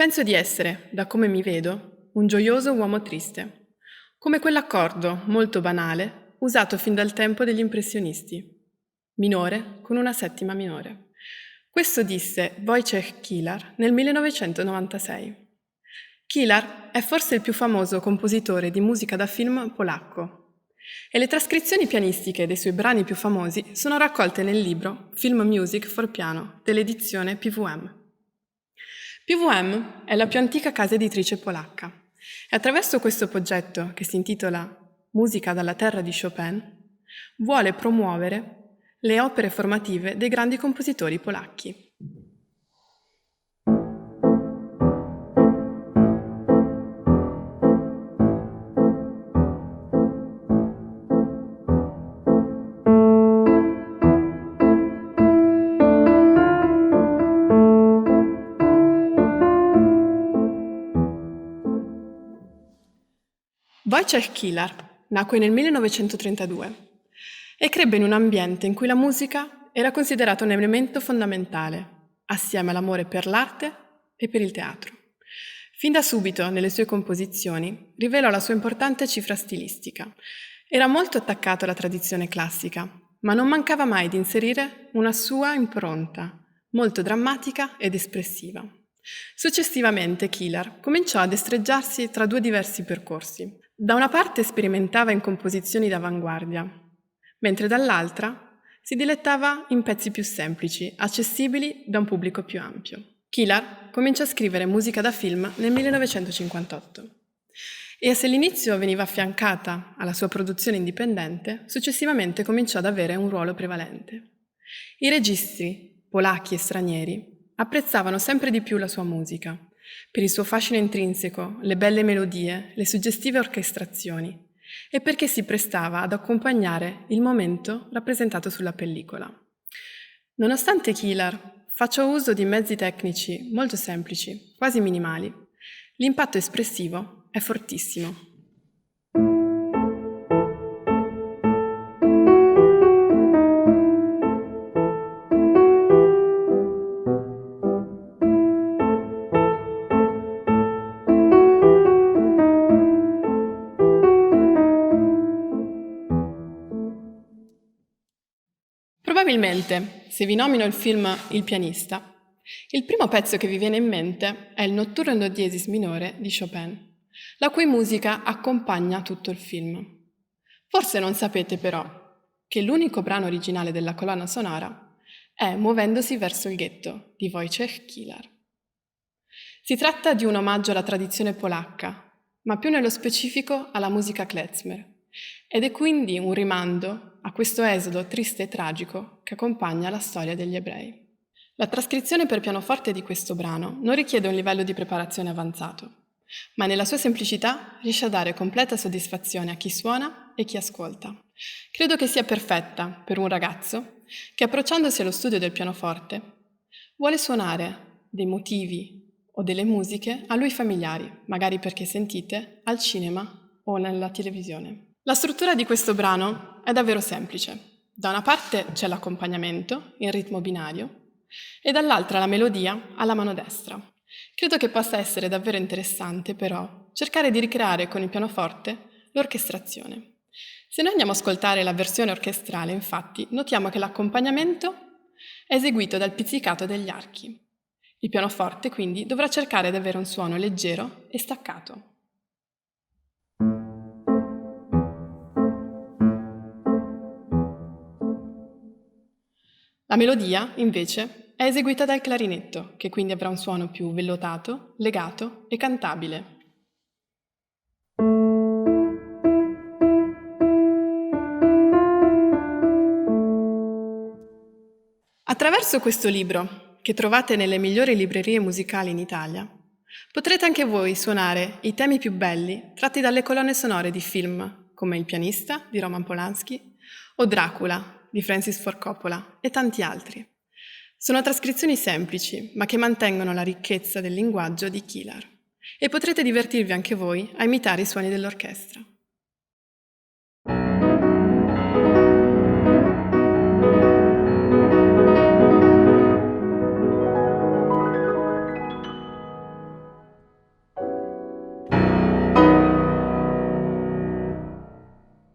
Penso di essere, da come mi vedo, un gioioso uomo triste, come quell'accordo, molto banale, usato fin dal tempo degli impressionisti. Minore con una settima minore. Questo disse Wojciech Kilar nel 1996. Kilar è forse il più famoso compositore di musica da film polacco e le trascrizioni pianistiche dei suoi brani più famosi sono raccolte nel libro Film Music for Piano dell'edizione PWM. PWM è la più antica casa editrice polacca e attraverso questo progetto, che si intitola Musica dalla terra di Chopin, vuole promuovere le opere formative dei grandi compositori polacchi. Wojciech Kilar nacque nel 1932 e crebbe in un ambiente in cui la musica era considerata un elemento fondamentale, assieme all'amore per l'arte e per il teatro. Fin da subito, nelle sue composizioni, rivelò la sua importante cifra stilistica. Era molto attaccato alla tradizione classica, ma non mancava mai di inserire una sua impronta, molto drammatica ed espressiva. Successivamente Kilar cominciò a destreggiarsi tra due diversi percorsi. Da una parte sperimentava in composizioni d'avanguardia, mentre dall'altra si dilettava in pezzi più semplici, accessibili da un pubblico più ampio. Kilar cominciò a scrivere musica da film nel 1958 e se all'inizio veniva affiancata alla sua produzione indipendente, successivamente cominciò ad avere un ruolo prevalente. I registi, polacchi e stranieri, apprezzavano sempre di più la sua musica, per il suo fascino intrinseco, le belle melodie, le suggestive orchestrazioni, e perché si prestava ad accompagnare il momento rappresentato sulla pellicola. Nonostante Kilar faccia uso di mezzi tecnici molto semplici, quasi minimali, l'impatto espressivo è fortissimo. Probabilmente, se vi nomino il film Il pianista, il primo pezzo che vi viene in mente è il Notturno in do diesis minore di Chopin, la cui musica accompagna tutto il film. Forse non sapete però che l'unico brano originale della colonna sonora è Muovendosi verso il ghetto di Wojciech Kilar. Si tratta di un omaggio alla tradizione polacca, ma più nello specifico alla musica klezmer, ed è quindi un rimando a questo esodo triste e tragico che accompagna la storia degli ebrei. La trascrizione per pianoforte di questo brano non richiede un livello di preparazione avanzato, ma nella sua semplicità riesce a dare completa soddisfazione a chi suona e chi ascolta. Credo che sia perfetta per un ragazzo che, approcciandosi allo studio del pianoforte, vuole suonare dei motivi o delle musiche a lui familiari, magari perché sentite al cinema o nella televisione. La struttura di questo brano è davvero semplice. Da una parte c'è l'accompagnamento in ritmo binario e dall'altra la melodia alla mano destra. Credo che possa essere davvero interessante, però, cercare di ricreare con il pianoforte l'orchestrazione. Se noi andiamo a ascoltare la versione orchestrale, infatti, notiamo che l'accompagnamento è eseguito dal pizzicato degli archi. Il pianoforte, quindi, dovrà cercare di avere un suono leggero e staccato. La melodia, invece, è eseguita dal clarinetto, che quindi avrà un suono più vellotato, legato e cantabile. Attraverso questo libro, che trovate nelle migliori librerie musicali in Italia, potrete anche voi suonare i temi più belli tratti dalle colonne sonore di film come Il pianista di Roman Polanski o Dracula di Francis Ford Coppola e tanti altri. Sono trascrizioni semplici, ma che mantengono la ricchezza del linguaggio di Kilar. E potrete divertirvi anche voi a imitare i suoni dell'orchestra.